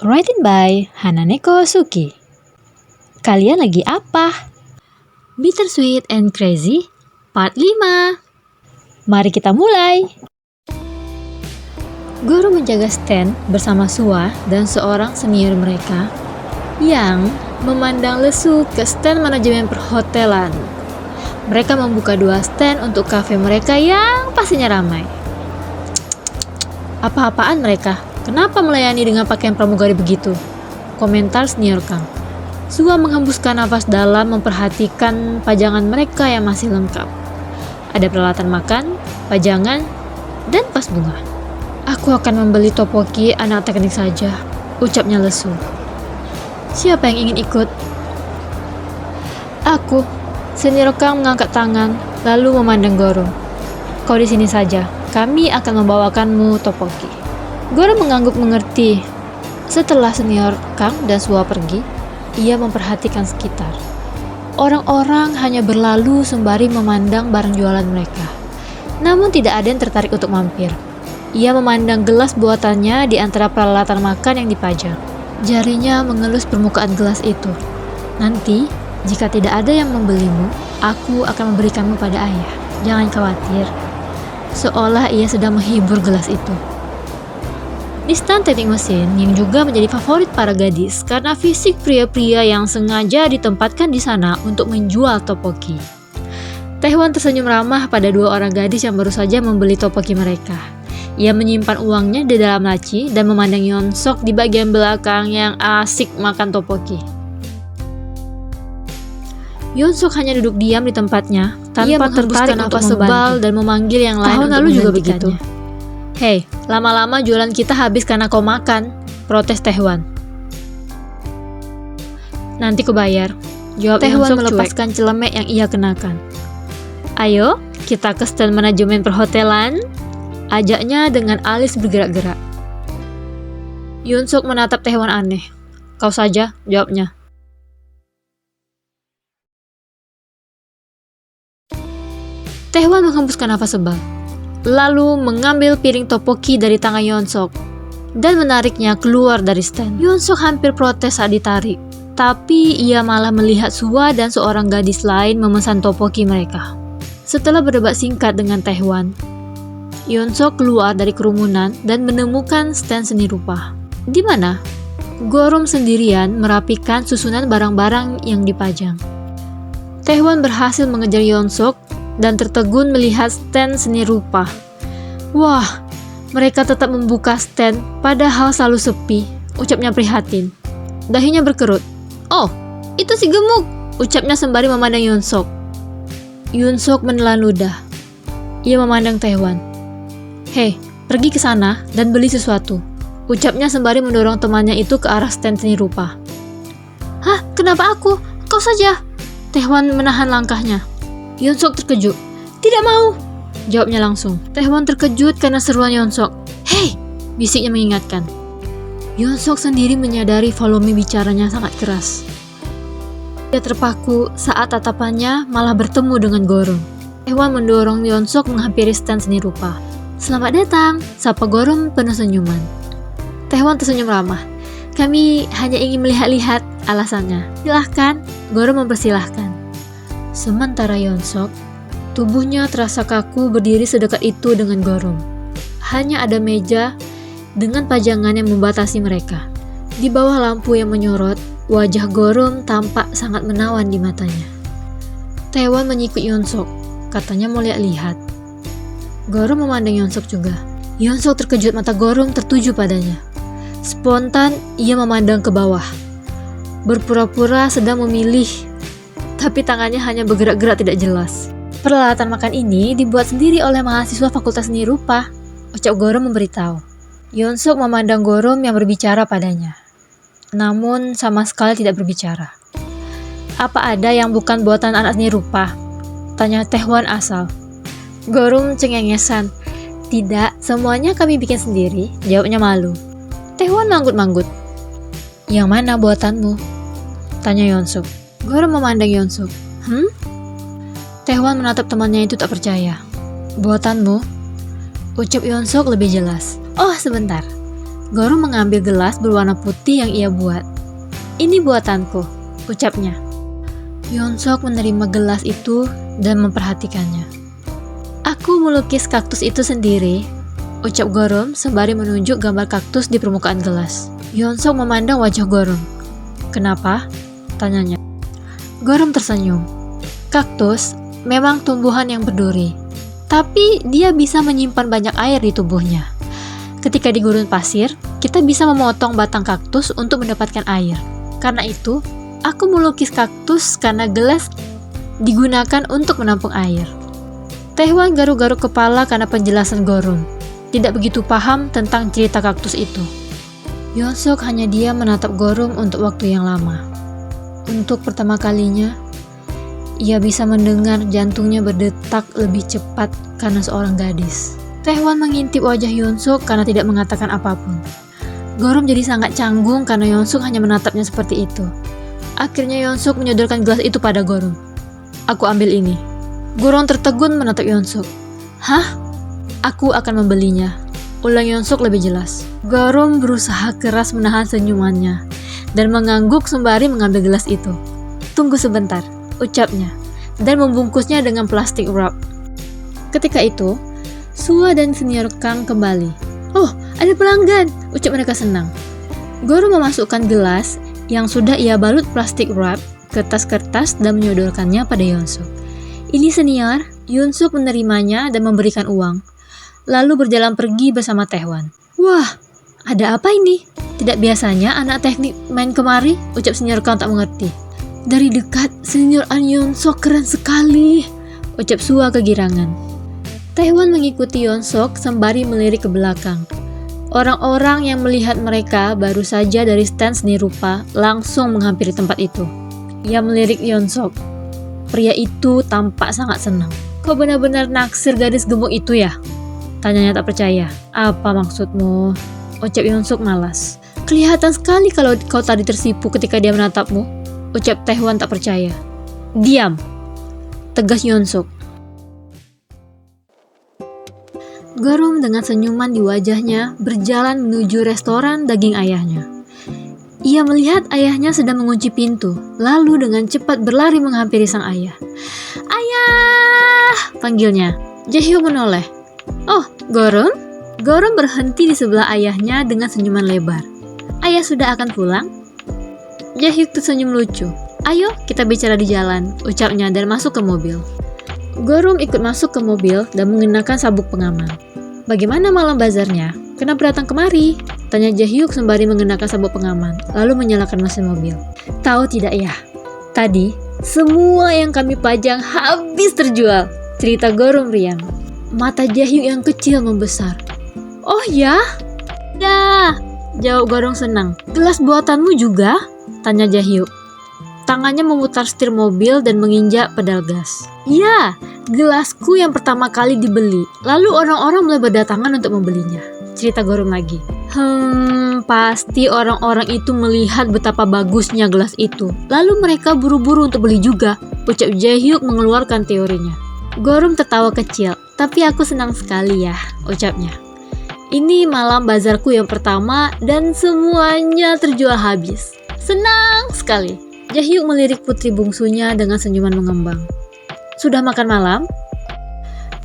Written by Hananeko Suki. Kalian lagi apa? Bittersweet and Crazy Part 5. Mari kita mulai. Guru menjaga stand bersama Sua dan seorang senior mereka yang memandang lesu ke stand manajemen perhotelan. Mereka membuka 2 stand untuk kafe mereka yang pastinya ramai. Apa-apaan mereka? Kenapa melayani dengan pakaian pramugari begitu? Komentar senior Kang. Sua menghembuskan nafas dalam memperhatikan pajangan mereka yang masih lengkap. Ada peralatan makan, pajangan, dan vas bunga. Aku akan membeli topoki anak teknik saja, ucapnya lesu. Siapa yang ingin ikut? Aku. Senior Kang mengangkat tangan, lalu memandang Goro. Kau di sini saja, kami akan membawakanmu topoki. Goro mengangguk mengerti. Setelah senior Kang dan Sua pergi, ia memperhatikan sekitar. Orang-orang hanya berlalu sembari memandang barang jualan mereka. Namun tidak ada yang tertarik untuk mampir. Ia memandang gelas buatannya di antara peralatan makan yang dipajang. Jarinya mengelus permukaan gelas itu. Nanti, jika tidak ada yang membelimu, aku akan memberikanmu pada ayah. Jangan khawatir. Seolah ia sedang menghibur gelas itu. Di stand teknik mesin yang juga menjadi favorit para gadis karena fisik pria-pria yang sengaja ditempatkan di sana untuk menjual topoki. Taehwan tersenyum ramah pada 2 orang gadis yang baru saja membeli topoki mereka. Ia menyimpan uangnya di dalam laci dan memandang Yeonsok di bagian belakang yang asik makan topoki. Yeonsok hanya duduk diam di tempatnya tanpa tertarik untuk sebal dan memanggil yang lain. Tahun lalu juga begitu. Hei, lama-lama jualan kita habis karena kau makan, protes Taehwan. Nanti ku bayar, jawab Taehwan melepaskan celemek yang ia kenakan. Ayo, kita ke stand manajemen perhotelan, ajaknya dengan alis bergerak-gerak. Yeonsok menatap Taehwan aneh. Kau saja, jawabnya. Taehwan menghembuskan nafas sebal, lalu mengambil piring topoki dari tangan Yeonsok dan menariknya keluar dari stand. Yeonsok hampir protes saat ditarik, tapi ia malah melihat Sua dan seorang gadis lain memesan topoki mereka. Setelah berdebat singkat dengan Taehwan, Yeonsok keluar dari kerumunan dan menemukan stand seni rupa. Di mana? Gorom sendirian merapikan susunan barang-barang yang dipajang. Taehwan berhasil mengejar Yeonsok dan tertegun melihat stand seni rupa. Wah, mereka tetap membuka stand padahal selalu sepi, ucapnya prihatin. Dahinya berkerut. Oh, itu si gemuk, ucapnya sembari memandang Yeonsok. Yeonsok menelan ludah. Ia memandang Taehwan. Hei, pergi ke sana dan beli sesuatu, ucapnya sembari mendorong temannya itu ke arah stand seni rupa. Hah, kenapa aku? Kau saja. Taehwan menahan langkahnya. Yeonsok terkejut. Tidak mau, jawabnya langsung. Taehwan terkejut karena seruan Yeonsok. Hei, bisiknya mengingatkan. Yeonsok sendiri menyadari volume bicaranya sangat keras. Dia terpaku saat tatapannya malah bertemu dengan Gorom. Taehwan mendorong Yeonsok menghampiri stand seni rupa. Selamat datang, sapa Gorom penuh senyuman. Taehwan tersenyum ramah. Kami hanya ingin melihat-lihat, alasannya. Silahkan, Gorom mempersilahkan. Sementara Yeonsok, tubuhnya terasa kaku berdiri sedekat itu dengan Gorom. Hanya ada meja dengan pajangan yang membatasi mereka. Di bawah lampu yang menyorot, wajah Gorom tampak sangat menawan di matanya. Taehwan menyikut Yeonsok, katanya mau lihat-lihat. Gorom memandang Yeonsok juga. Yeonsok terkejut, mata Gorom tertuju padanya. Spontan ia memandang ke bawah. Berpura-pura sedang memilih, tapi tangannya hanya bergerak-gerak tidak jelas. Peralatan makan ini dibuat sendiri oleh mahasiswa Fakultas Seni Rupa, ucap Gorom memberitahu. Yeonsok memandang Gorom yang berbicara padanya, namun sama sekali tidak berbicara. Apa ada yang bukan buatan anak seni rupa? Tanya Taehwan asal. Gorom cengengesan. Tidak, semuanya kami bikin sendiri, jawabnya malu. Taehwan manggut-manggut. Yang mana buatanmu? Tanya Yeonsok. Gorom memandang Yeonsok. Taehwan menatap temannya itu tak percaya. Buatanmu? Ucap Yeonsok lebih jelas. Oh, sebentar. Gorum mengambil gelas berwarna putih yang ia buat. "Ini buatanku," ucapnya. Hyunsuk menerima gelas itu dan memperhatikannya. "Aku melukis kaktus itu sendiri," ucap Gorum sembari menunjuk gambar kaktus di permukaan gelas. Hyunsuk memandang wajah Gorum. "Kenapa?" tanyanya. Gorum tersenyum. "Kaktus memang tumbuhan yang berduri, tapi dia bisa menyimpan banyak air di tubuhnya. Ketika di gurun pasir, kita bisa memotong batang kaktus untuk mendapatkan air. Karena itu, aku melukis kaktus karena gelas digunakan untuk menampung air." Taehwan garuk-garuk kepala karena penjelasan Gorum. Tidak begitu paham tentang cerita kaktus itu. Hyunsuk hanya diam menatap Gorum untuk waktu yang lama. Untuk pertama kalinya, ia bisa mendengar jantungnya berdetak lebih cepat karena seorang gadis. Taehwan mengintip wajah Hyunsuk karena tidak mengatakan apapun. Gorum jadi sangat canggung karena Hyunsuk hanya menatapnya seperti itu. Akhirnya Hyunsuk menyodorkan gelas itu pada Gorum. "Aku ambil ini." Gorum tertegun menatap Hyunsuk. "Hah? Aku akan membelinya," ulang Hyunsuk lebih jelas. Gorum berusaha keras menahan senyumannya dan mengangguk sembari mengambil gelas itu. "Tunggu sebentar," ucapnya, dan membungkusnya dengan plastik wrap. Ketika itu, Sua dan senior Kang kembali. "Oh, ada pelanggan," ucap mereka senang. Gorum memasukkan gelas yang sudah ia balut plastik wrap ke tas kertas dan menyodorkannya pada Hyunsuk. "Ini senior." Hyunsuk menerimanya dan memberikan uang, lalu berjalan pergi bersama Taehwan. "Wah, ada apa ini? Tidak biasanya anak teknik main kemari," ucap senior Kang tak mengerti. "Dari dekat, senior An Hyunsuk keren sekali," ucap Sua kegirangan. Taehwan mengikuti Hyunsuk sembari melirik ke belakang. Orang-orang yang melihat mereka baru saja dari stand seni rupa langsung menghampiri tempat itu. Ia melirik Hyunsuk. Pria itu tampak sangat senang. "Kau benar-benar naksir gadis gemuk itu ya?" tanyanya tak percaya. "Apa maksudmu?" ucap Hyunsuk malas. "Kelihatan sekali kalau kau tadi tersipu ketika dia menatapmu," ucap Taehwan tak percaya. "Diam," tegas Hyunsuk. Gorum dengan senyuman di wajahnya berjalan menuju restoran daging ayahnya. Ia melihat ayahnya sedang mengunci pintu, lalu dengan cepat berlari menghampiri sang ayah. "Ayah!" panggilnya. Jaehyuk menoleh. "Oh, Gorum?" Gorum berhenti di sebelah ayahnya dengan senyuman lebar. "Ayah sudah akan pulang?" Jaehyuk tersenyum lucu. "Ayo, kita bicara di jalan," ucapnya dan masuk ke mobil. Gorum ikut masuk ke mobil dan mengenakan sabuk pengaman. "Bagaimana malam bazarnya? Kenapa datang kemari?" tanya Jaehyuk sembari mengenakan sabuk pengaman, lalu menyalakan mesin mobil. "Tahu tidak ya? Tadi, semua yang kami pajang habis terjual," cerita Gorum riang. Mata Jaehyuk yang kecil membesar. "Oh ya?" "Ya," jawab Gorum senang. "Gelas buatanmu juga?" tanya Jaehyuk. Tangannya memutar setir mobil dan menginjak pedal gas. "Ya, gelasku yang pertama kali dibeli. Lalu orang-orang mulai berdatangan untuk membelinya," cerita Gorum lagi. Pasti orang-orang itu melihat betapa bagusnya gelas itu. Lalu mereka buru-buru untuk beli juga," ucap Jaehyuk mengeluarkan teorinya. Gorum tertawa kecil. "Tapi aku senang sekali ya," ucapnya. "Ini malam bazarku yang pertama dan semuanya terjual habis. Senang sekali." Jaehyuk melirik putri bungsunya dengan senyuman mengembang. "Sudah makan malam?"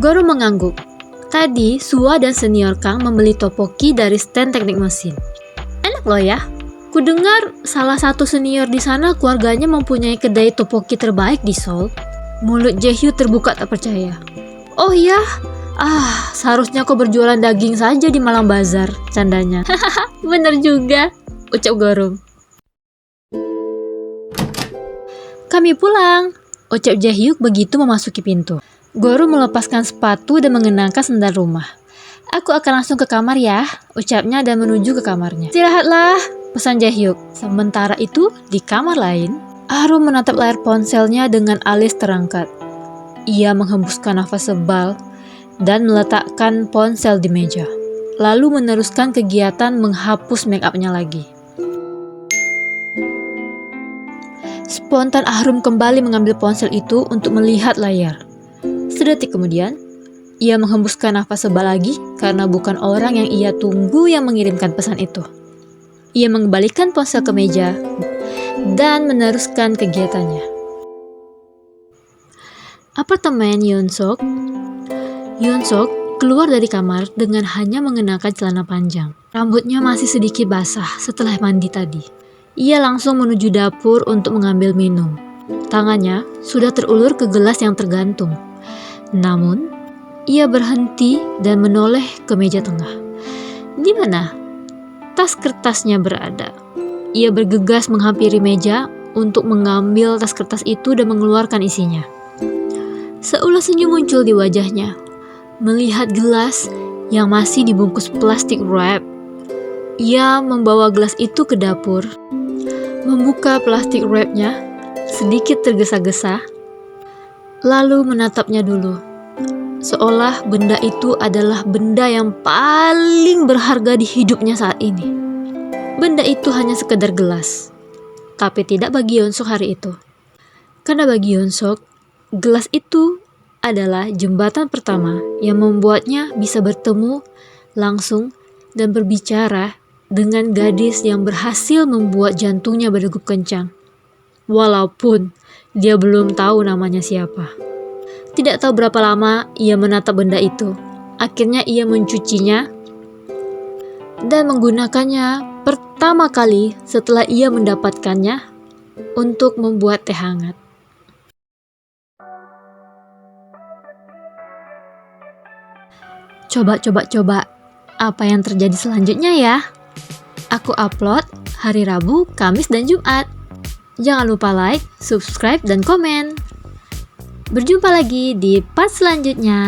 Gorum mengangguk. Tadi, Sua dan senior Kang membeli topoki dari stand teknik mesin. "Enak loh ya. Kudengar salah satu senior di sana keluarganya mempunyai kedai topoki terbaik di Seoul." Mulut Jaehyuk terbuka tak percaya. "Oh ya? Seharusnya kau berjualan daging saja di malam bazar," candanya. "Hahaha, bener juga," ucap Gorum. "Kami pulang," ucap Jaehyuk begitu memasuki pintu. Gorum melepaskan sepatu dan mengenakan sendal rumah. "Aku akan langsung ke kamar ya," ucapnya dan menuju ke kamarnya. "Istirahatlah," pesan Jaehyuk. Sementara itu, di kamar lain, Arum menatap layar ponselnya dengan alis terangkat. Ia menghembuskan nafas sebal dan meletakkan ponsel di meja. Lalu meneruskan kegiatan menghapus make up-nya lagi. Spontan Ahrum kembali mengambil ponsel itu untuk melihat layar. Sedetik kemudian, Ia menghembuskan nafas sebal lagi karena bukan orang yang ia tunggu yang mengirimkan pesan itu. Ia mengembalikan ponsel ke meja dan meneruskan kegiatannya. Apartemen Yeonsok. Yeonsok keluar dari kamar dengan hanya mengenakan celana panjang. Rambutnya masih sedikit basah setelah mandi tadi. Ia langsung menuju dapur untuk mengambil minum. Tangannya sudah terulur ke gelas yang tergantung. Namun, ia berhenti dan menoleh ke meja tengah. Di mana tas kertasnya berada? Ia bergegas menghampiri meja untuk mengambil tas kertas itu dan mengeluarkan isinya. Seulas senyum muncul di wajahnya. Melihat gelas yang masih dibungkus plastik wrap, ia membawa gelas itu ke dapur. Membuka plastik wrapnya, sedikit tergesa-gesa, lalu menatapnya dulu. Seolah benda itu adalah benda yang paling berharga di hidupnya saat ini. Benda itu hanya sekedar gelas. Tapi tidak bagi Yeonsok hari itu. Karena bagi Yeonsok, gelas itu adalah jembatan pertama yang membuatnya bisa bertemu langsung dan berbicara dengan gadis yang berhasil membuat jantungnya berdegup kencang. Walaupun dia belum tahu namanya siapa. Tidak tahu berapa lama ia menatap benda itu. Akhirnya ia mencucinya dan menggunakannya pertama kali setelah ia mendapatkannya untuk membuat teh hangat. Coba apa yang terjadi selanjutnya ya? Aku upload hari Rabu, Kamis, dan Jumat. Jangan lupa like, subscribe, dan komen. Berjumpa lagi di part selanjutnya.